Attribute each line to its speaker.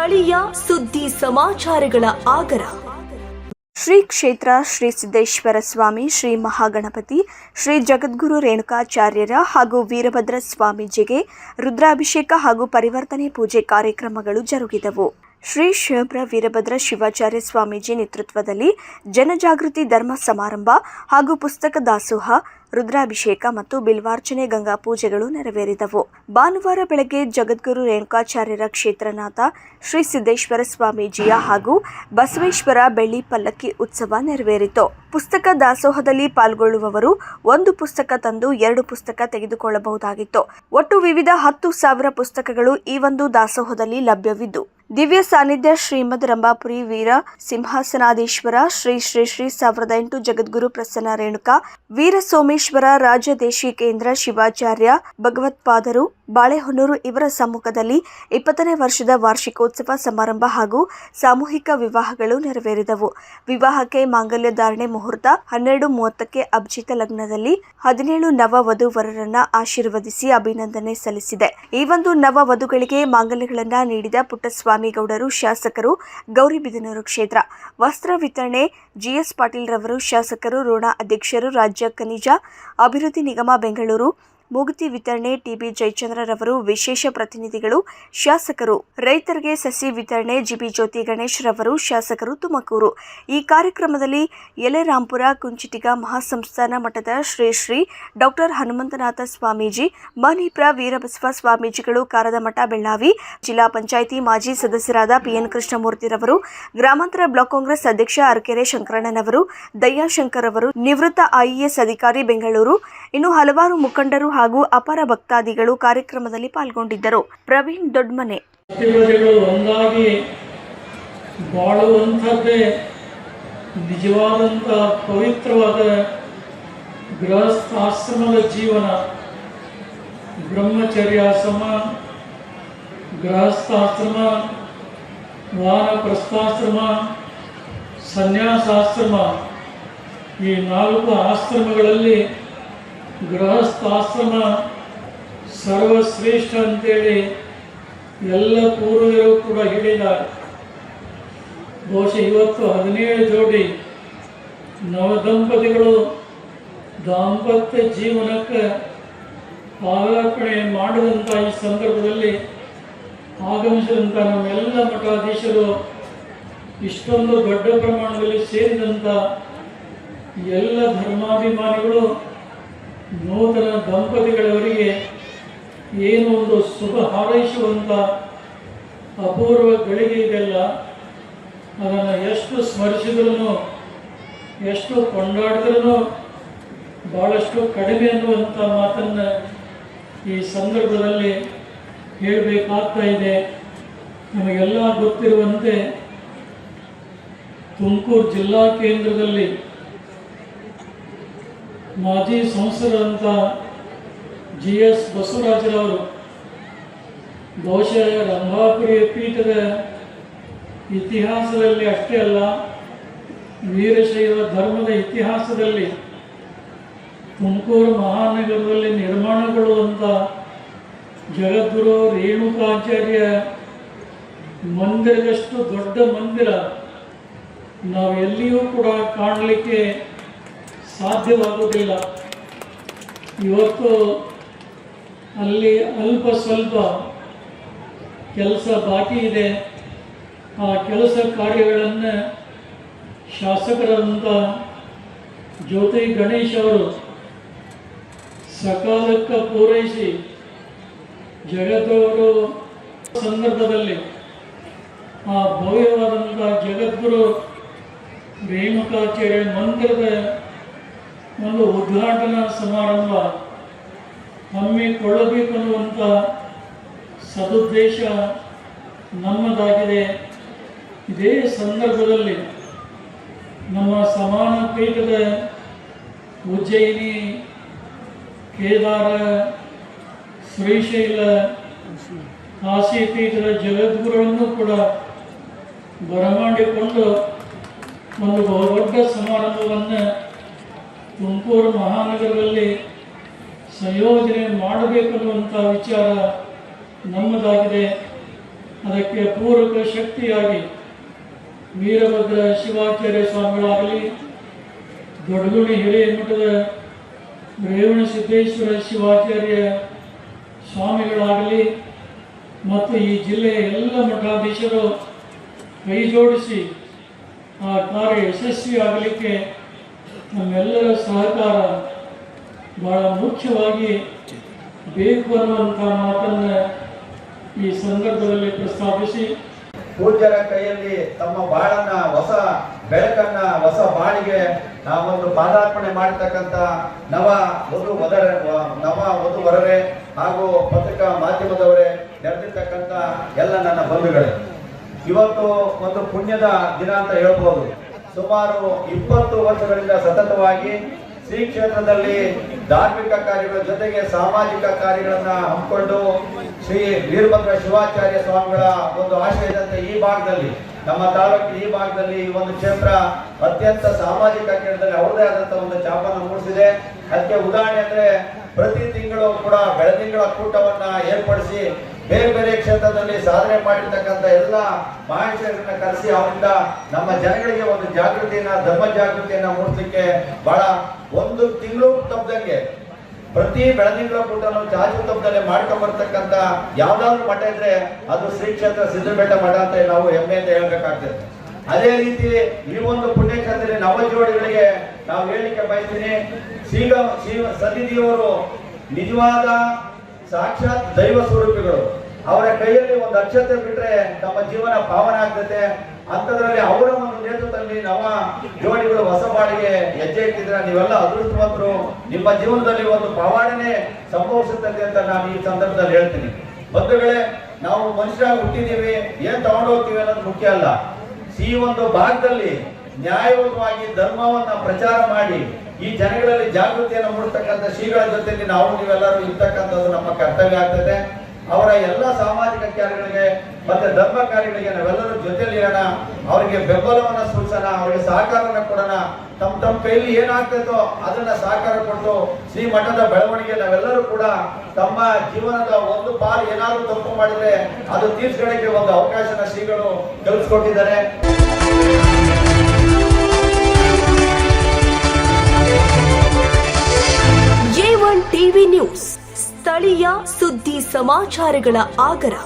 Speaker 1: ಸ್ಥಳೀಯ ಸುದ್ದಿ ಸಮಾಚಾರಗಳ ಆಗರ.
Speaker 2: ಶ್ರೀ ಕ್ಷೇತ್ರ ಶ್ರೀ ಸಿದ್ದೇಶ್ವರ ಸ್ವಾಮಿ, ಶ್ರೀ ಮಹಾಗಣಪತಿ, ಶ್ರೀ ಜಗದ್ಗುರು ರೇಣುಕಾಚಾರ್ಯರ ಹಾಗೂ ವೀರಭದ್ರ ಸ್ವಾಮೀಜಿಗೆ ರುದ್ರಾಭಿಷೇಕ ಹಾಗೂ ಪರಿವರ್ತನೆ ಪೂಜೆ ಕಾರ್ಯಕ್ರಮಗಳು ಜರುಗಿದವು. ಶ್ರೀ ಶ್ರೀ ವೀರಭದ್ರ ಶಿವಾಚಾರ್ಯ ಸ್ವಾಮೀಜಿ ನೇತೃತ್ವದಲ್ಲಿ ಜನಜಾಗೃತಿ ಧರ್ಮ ಸಮಾರಂಭ ಹಾಗೂ ಪುಸ್ತಕ ದಾಸೋಹ, ರುದ್ರಾಭಿಷೇಕ ಮತ್ತು ಬಿಲ್ವಾರ್ಚನೆ ಗಂಗಾ ಪೂಜೆಗಳು ನೆರವೇರಿದವು. ಭಾನುವಾರ ಬೆಳಗ್ಗೆ ಜಗದ್ಗುರು ರೇಣುಕಾಚಾರ್ಯರ ಕ್ಷೇತ್ರನಾಥ ಶ್ರೀ ಸಿದ್ದೇಶ್ವರ ಸ್ವಾಮೀಜಿಯ ಹಾಗೂ ಬಸವೇಶ್ವರ ಬೆಳ್ಳಿ ಪಲ್ಲಕ್ಕಿ ಉತ್ಸವ ನೆರವೇರಿತು. ಪುಸ್ತಕ ದಾಸೋಹದಲ್ಲಿ ಪಾಲ್ಗೊಳ್ಳುವವರು ಒಂದು ಪುಸ್ತಕ ತಂದು 2 ಪುಸ್ತಕ ತೆಗೆದುಕೊಳ್ಳಬಹುದಾಗಿತ್ತು. ಒಟ್ಟು ವಿವಿಧ 10,000 ಪುಸ್ತಕಗಳು ಈ ಒಂದು ದಾಸೋಹದಲ್ಲಿ ಲಭ್ಯವಿದ್ದು, ದಿವ್ಯ ಸಾನ್ನಿಧ್ಯ ಶ್ರೀಮದ್ ರಂಭಾಪುರಿ ವೀರ ಸಿಂಹಾಸನಾಧೀಶ್ವರ ಶ್ರೀ ಶ್ರೀ ಶ್ರೀ 1008 ಜಗದ್ಗುರು ಪ್ರಸನ್ನ ರೇಣುಕಾ ವೀರ ಸೋಮೇಶ್ವರ ರಾಜದೇಶಿಕೇಂದ್ರ ಶಿವಾಚಾರ್ಯ ಭಗವತ್ಪಾದರು ಬಾಳೆಹೊನ್ನೂರು ಇವರ ಸಮ್ಮುಖದಲ್ಲಿ 20ನೇ ವರ್ಷದ ವಾರ್ಷಿಕೋತ್ಸವ ಸಮಾರಂಭ ಹಾಗೂ ಸಾಮೂಹಿಕ ವಿವಾಹಗಳು ನೆರವೇರಿದವು. ವಿವಾಹಕ್ಕೆ ಮಾಂಗಲ್ಯ ಧಾರಣೆ ಮುಹೂರ್ತ 12:30ಕ್ಕೆ ಅಭಿಜಿತ ಲಗ್ನದಲ್ಲಿ 17 ನವ ವಧುವರರನ್ನ ಆಶೀರ್ವದಿಸಿ ಅಭಿನಂದನೆ ಸಲ್ಲಿಸಿದೆ. ಈ ಒಂದು ನವ ವಧುಗಳಿಗೆ ಮಾಂಗಲ್ಯಗಳನ್ನ ನೀಡಿದ ಪುಟ್ಟಸ್ವಾಮಿಗೌಡರು ಶಾಸಕರು, ಗೌರಿಬಿದನೂರು ಕ್ಷೇತ್ರ. ವಸ್ತ್ರ ವಿತರಣೆ ಜಿಎಸ್ ಪಾಟೀಲ್ ರವರು ಶಾಸಕರು, ಋಣ ಅಧ್ಯಕ್ಷರು, ರಾಜ್ಯ ಖನಿಜ ಅಭಿವೃದ್ಧಿ ನಿಗಮ ಬೆಂಗಳೂರು. ಮೂಗುತಿ ವಿತರಣೆ ಟಿಬಿ ಜಯಚಂದ್ರರವರು ವಿಶೇಷ ಪ್ರತಿನಿಧಿಗಳು ಶಾಸಕರು. ರೈತರಿಗೆ ಸಸಿ ವಿತರಣೆ ಜಿಬಿ ಜ್ಯೋತಿ ಗಣೇಶ್ ರವರು ಶಾಸಕರು ತುಮಕೂರು. ಈ ಕಾರ್ಯಕ್ರಮದಲ್ಲಿ ಯಲೆರಾಂಪುರ ಕುಂಚಿಟಿಗ ಮಹಾಸಂಸ್ಥಾನ ಮಠದ ಶ್ರೀ ಶ್ರೀ ಡಾಕ್ಟರ್ ಹನುಮಂತನಾಥ ಸ್ವಾಮೀಜಿ, ಮಣಿಪ್ರ ವೀರಬಸವ ಸ್ವಾಮೀಜಿಗಳು, ಕಾರದಮಠ ಬೆಳ್ಳಾವಿ, ಜಿಲ್ಲಾ ಪಂಚಾಯಿತಿ ಮಾಜಿ ಸದಸ್ಯರಾದ ಪಿಎನ್ ಕೃಷ್ಣಮೂರ್ತಿರವರು, ಗ್ರಾಮಾಂತರ ಬ್ಲಾಕ್ ಕಾಂಗ್ರೆಸ್ ಅಧ್ಯಕ್ಷ ಅರಕೆರೆ ಶಂಕರಣ್ಣನವರು, ದಯಾಶಂಕರ್ ಅವರು, ನಿವೃತ್ತ ಐಎಎಸ್ ಅಧಿಕಾರಿ ಬೆಂಗಳೂರು, ಇನ್ನು ಹಲವಾರು ಮುಖಂಡರು ಹಾಗೂ ಅಪರ ಭಕ್ತಾದಿಗಳು ಕಾರ್ಯಕ್ರಮದಲ್ಲಿ ಪಾಲ್ಗೊಂಡಿದ್ದರು. ಪ್ರವೀಣ್ ದೊಡ್ಮನೆ.
Speaker 3: ಒಂದಾಗಿ ಬಾಳುವಂಥದ್ದೇ ನಿಜವಾದಂಥ ಪವಿತ್ರವಾದ ಗೃಹಸ್ಥಾಶ್ರಮದ ಜೀವನ. ಬ್ರಹ್ಮಚರ್ಯ ಸಮ, ಗೃಹಸ್ಥಾಶ್ರಮ, ವಾನಪ್ರಸ್ಥಾಶ್ರಮ, ಸನ್ಯಾಸಾಶ್ರಮ, ಈ 4 ಆಶ್ರಮಗಳಲ್ಲಿ ಗೃಹಸ್ಥಾಶ್ರಮ ಸರ್ವಶ್ರೇಷ್ಠ ಅಂತೇಳಿ ಎಲ್ಲ ಪೂರ್ವಜರು ಕೂಡ ಹೇಳಿದ್ದಾರೆ. ಬಹುಶಃ ಇವತ್ತು 17 ಜೋಡಿ ನವದಂಪತಿಗಳು ದಾಂಪತ್ಯ ಜೀವನಕ್ಕೆ ಪಾದಾರ್ಪಣೆ ಮಾಡಿದಂಥ ಈ ಸಂದರ್ಭದಲ್ಲಿ ಆಗಮಿಸಿದಂಥ ನಮ್ಮೆಲ್ಲ ಮಠಾಧೀಶರು, ಇಷ್ಟೊಂದು ದೊಡ್ಡ ಪ್ರಮಾಣದಲ್ಲಿ ಸೇರಿದಂಥ ಎಲ್ಲ ಧರ್ಮಾಭಿಮಾನಿಗಳು ನೂತನ ದಂಪತಿಗಳವರಿಗೆ ಏನು ಒಂದು ಶುಭ ಹಾರೈಸುವಂಥ ಅಪೂರ್ವ ಗಳಿಗೆ ಇದೆಲ್ಲ. ಅದನ್ನು ಎಷ್ಟು ಸ್ಮರಿಸಿದ್ರೂ, ಎಷ್ಟು ಕೊಂಡಾಡಿದ್ರೂ ಭಾಳಷ್ಟು ಕಡಿಮೆ ಅನ್ನುವಂಥ ಮಾತನ್ನು ಈ ಸಂದರ್ಭದಲ್ಲಿ ಹೇಳಬೇಕಾಗ್ತಾ ಇದೆ. ನಮಗೆಲ್ಲ ಗೊತ್ತಿರುವಂತೆ ತುಮಕೂರು ಜಿಲ್ಲಾ ಕೇಂದ್ರದಲ್ಲಿ ಮಾಜಿ ಸಂಸದರಂಥ GS ಬಸವರಾಜರವರು ಬಹುಶಃ ರಂಭಾಪುರಿ ಪೀಠದ ಇತಿಹಾಸದಲ್ಲಿ ಅಷ್ಟೇ ಅಲ್ಲ, ವೀರಶೈವ ಧರ್ಮದ ಇತಿಹಾಸದಲ್ಲಿ ತುಮಕೂರು ಮಹಾನಗರದಲ್ಲಿ ನಿರ್ಮಾಣಗೊಳ್ಳುವಂಥ ಜಗದ್ಗುರು ರೇಣುಕಾಚಾರ್ಯ ಮಂದಿರದಷ್ಟು ದೊಡ್ಡ ಮಂದಿರ ನಾವು ಎಲ್ಲಿಯೂ ಕೂಡ ಕಾಣಲಿಕ್ಕೆ ಸಾಧ್ಯವಾಗುವುದಿಲ್ಲ. ಇವತ್ತು ಅಲ್ಲಿ ಅಲ್ಪ ಸ್ವಲ್ಪ ಕೆಲಸ ಬಾಕಿ ಇದೆ. ಆ ಕೆಲಸ ಕಾರ್ಯಗಳನ್ನು ಶಾಸಕರಾದಂಥ ಜ್ಯೋತಿ ಗಣೇಶ್ ಅವರು ಸಕಾಲಕ್ಕೆ ಪೂರೈಸಿ ಜಗದ್ಗುರು ಸಂದರ್ಭದಲ್ಲಿ ಆ ಭವ್ಯವಾದಂಥ ಜಗದ್ಗುರು ರೇಣುಕಾಚಾರ್ಯ ಮಂದಿರದ ಒಂದು ಉದ್ಘಾಟನಾ ಸಮಾರಂಭ ಹಮ್ಮಿಕೊಳ್ಳಬೇಕನ್ನುವಂಥ ಸದುದ್ದೇಶ ನಮ್ಮದಾಗಿದೆ. ಇದೇ ಸಂದರ್ಭದಲ್ಲಿ ನಮ್ಮ ಸಮಾನ ಪೀಠದ ಉಜ್ಜಯಿನಿ, ಕೇದಾರ, ಶ್ರೀಶೈಲ, ಕಾಶಿ ಪೀಠದ ಜಗದ್ಗುರುಗಳನ್ನು ಕೂಡ ಬರಮಾಡಿಕೊಂಡು ಒಂದು ಬಹುದೊಡ್ಡ ಸಮಾರಂಭವನ್ನು ತುಮಕೂರು ಮಹಾನಗರದಲ್ಲಿ ಸಂಯೋಜನೆ ಮಾಡಬೇಕನ್ನುವಂಥ ವಿಚಾರ ನಮ್ಮದಾಗಿದೆ. ಅದಕ್ಕೆ ಪೂರಕ ಶಕ್ತಿಯಾಗಿ ವೀರಭದ್ರ ಶಿವಾಚಾರ್ಯ ಸ್ವಾಮಿಗಳಾಗಲಿ, ದೊಡ್ಡಗುಣಿ ಹಿರೇಮಠದ ರೇವಣಸಿದ್ದೇಶ್ವರ ಶಿವಾಚಾರ್ಯ ಸ್ವಾಮಿಗಳಾಗಲಿ ಮತ್ತು ಈ ಜಿಲ್ಲೆಯ ಎಲ್ಲ ಮಠಾಧೀಶರು ಕೈ ಜೋಡಿಸಿ ಆ ಕಾರ್ಯ ಯಶಸ್ವಿಯಾಗಲಿಕ್ಕೆ ನಮ್ಮೆಲ್ಲರ ಸಹಕಾರ ಬಹಳ ಮುಖ್ಯವಾಗಿ ಬೇಕು ಅನ್ನುವಂಥ ಮಾತನ್ನು ಈ ಸಂದರ್ಭದಲ್ಲಿ ಪ್ರಸ್ತಾಪಿಸಿ,
Speaker 4: ಪೂಜ್ಯರ ಕೈಯಲ್ಲಿ ತಮ್ಮ ಬಾಳನ್ನ, ಹೊಸ ಬೆಳಕನ್ನ, ಹೊಸ ಬಾಳಿಗೆ ನಾವೊಂದು ಪಾದಾರ್ಪಣೆ ಮಾಡತಕ್ಕಂಥ ನವ ವಧುವರರೇ ಹಾಗೂ ಪತ್ರಿಕಾ ಮಾಧ್ಯಮದವರೇ, ನೆರೆದಿರ್ತಕ್ಕಂಥ ಎಲ್ಲ ನನ್ನ ಬಂಧುಗಳೇ, ಇವತ್ತು ಒಂದು ಪುಣ್ಯದ ದಿನ ಅಂತ ಹೇಳ್ಬೋದು. ಸುಮಾರು 20 ವರ್ಷಗಳಿಂದ ಸತತವಾಗಿ ಶ್ರೀ ಕ್ಷೇತ್ರದಲ್ಲಿ ಧಾರ್ಮಿಕ ಕಾರ್ಯಗಳ ಜೊತೆಗೆ ಸಾಮಾಜಿಕ ಕಾರ್ಯಗಳನ್ನ ಹಮ್ಮಿಕೊಂಡು ಶ್ರೀ ವೀರಭದ್ರ ಶಿವಾಚಾರ್ಯ ಸ್ವಾಮಿಗಳ ಒಂದು ಆಶಯದಂತೆ ಈ ಭಾಗದಲ್ಲಿ, ನಮ್ಮ ತಾಲೂಕಿನ ಈ ಭಾಗದಲ್ಲಿ ಒಂದು ಕ್ಷೇತ್ರ ಅತ್ಯಂತ ಸಾಮಾಜಿಕ ಕೇಂದ್ರದಲ್ಲಿ ಅವ್ರದೇ ಆದಂತಹ ಒಂದು ಛಾಪನ್ನು ಮೂಡಿಸಿದೆ. ಅದಕ್ಕೆ ಉದಾಹರಣೆ ಅಂದ್ರೆ ಪ್ರತಿ ತಿಂಗಳು ಕೂಡ ಬೆಳದಿಂಗಳ ಕೂಟವನ್ನ ಏರ್ಪಡಿಸಿ ಬೇರೆ ಬೇರೆ ಕ್ಷೇತ್ರದಲ್ಲಿ ಸಾಧನೆ ಮಾಡಿರ್ತಕ್ಕಂಥ ಎಲ್ಲ ಮಹೇಶ್ವರನ್ನ ಕರೆಸಿ ಅವರಿಂದ ನಮ್ಮ ಜನಗಳಿಗೆ ಒಂದು ಜಾಗೃತಿಯನ್ನ, ಧರ್ಮ ಜಾಗೃತಿಯನ್ನ ಮೂಡಿಸಲಿಕ್ಕೆ ಬಹಳ ಒಂದು ತಿಂಗಳು ತಪ್ಪದಂಗೆ ಪ್ರತಿ ಬೆಳದಿಂಗಳ ಕೂಟನು ಚಾಚು ತಪ್ಪದಲ್ಲಿ ಮಾಡ್ಕೊಂಡ್ ಬರ್ತಕ್ಕಂಥ ಯಾವ್ದಾದ್ರು ಮಠ ಇದ್ರೆ ಅದು ಶ್ರೀ ಕ್ಷೇತ್ರ ಸಿದ್ದರಬೆಟ್ಟ ಮಠ ಅಂತ ನಾವು ಹೆಮ್ಮೆಯಿಂದ ಹೇಳ್ಬೇಕಾಗ್ತದೆ. ಅದೇ ರೀತಿ ಈ ಒಂದು ಪುಣ್ಯಕ್ಷೇತ್ರದಲ್ಲಿ ನವಜೋಡಿಗಳಿಗೆ ನಾವು ಹೇಳಲಿಕ್ಕೆ ಬಯಸ್ತೀನಿ, ಸನ್ನಿಧಿಯವರು ನಿಜವಾದ ಸಾಕ್ಷಾತ್ ದೈವ ಸ್ವರೂಪಿಗಳು. ಅವರ ಕೈಯಲ್ಲಿ ಒಂದು ಅಕ್ಷತೆ ಬಿಟ್ರೆ ತಮ್ಮ ಜೀವನ ಪಾವನ ಆಗ್ತದೆ. ಅಂತದ್ರಲ್ಲಿ ಅವರ ಒಂದು ನೇತೃತ್ವದಲ್ಲಿ ನವ ಜೋಡಿಗಳು ಹೊಸ ಬಾಳಿಗೆ ಹೆಜ್ಜೆ ಇಟ್ಟಿದ್ರೆ ನೀವೆಲ್ಲ ಅದೃಷ್ಟವಂತರು, ನಿಮ್ಮ ಜೀವನದಲ್ಲಿ ಒಂದು ಪವಾಡನೆ ಸಂಭವಿಸುತ್ತದೆ ಅಂತ ನಾನು ಈ ಸಂದರ್ಭದಲ್ಲಿ ಹೇಳ್ತೀನಿ. ಬಂಧುಗಳೇ, ನಾವು ಮನುಷ್ಯರಾಗಿ ಹುಟ್ಟಿದೀವಿ, ಏನ್ ತಗೊಂಡು ಹೋಗ್ತೀವಿ ಅನ್ನೋದು ಮುಖ್ಯ ಅಲ್ಲ. ಈ ಒಂದು ಭಾಗದಲ್ಲಿ ನ್ಯಾಯಯುತವಾಗಿ ಧರ್ಮವನ್ನ ಪ್ರಚಾರ ಮಾಡಿ ಈ ಜನಗಳಲ್ಲಿ ಜಾಗೃತಿಯನ್ನು ಮೂಡಿಸ್ತಕ್ಕಂಥ ಶ್ರೀಗಳ ಜೊತೆಗೆ ನಾವು ನೀವೆಲ್ಲರೂ ಇರ್ತಕ್ಕಂಥದ್ದು ನಮ್ಮ ಕರ್ತವ್ಯ ಆಗ್ತದೆ. ಅವರ ಎಲ್ಲ ಸಾಮಾಜಿಕ ಕಾರ್ಯಗಳಿಗೆ ಮತ್ತೆ ಧರ್ಮ ಕಾರ್ಯಗಳಿಗೆ ನಾವೆಲ್ಲರೂ ಜೊತೆಯಲ್ಲಿ ಇರೋಣ, ಅವರಿಗೆ ಬೆಂಬಲವನ್ನ ಸೂಚಿಸೋಣ, ಅವರಿಗೆ ಸಹಕಾರನ ಕೊಡೋಣ. ತಮ್ಮ ಕೈಲಿ ಏನಾಗ್ತೈತೋ ಅದನ್ನ ಸಹಕಾರ ಕೊಟ್ಟು ಶ್ರೀ ಮಠದ ಬೆಳವಣಿಗೆ ನಾವೆಲ್ಲರೂ ಕೂಡ ತಮ್ಮ ಜೀವನದ ಒಂದು ಪಾಲು ಏನಾದ್ರು ತಪ್ಪು ಮಾಡಿದ್ರೆ ಅದು ತೀರ್ಸ್ಕೊಳ್ಳಕ್ಕೆ ಒಂದು ಅವಕಾಶನ ಶ್ರೀಗಳು ಕಲ್ಪಿಸ್ಕೊಟ್ಟಿದ್ದಾರೆ.
Speaker 1: A1 ಟಿವಿ ನ್ಯೂಸ್, ಸ್ಥಳೀಯ ಸುದ್ದಿ ಸಮಾಚಾರಗಳ ಆಗರ.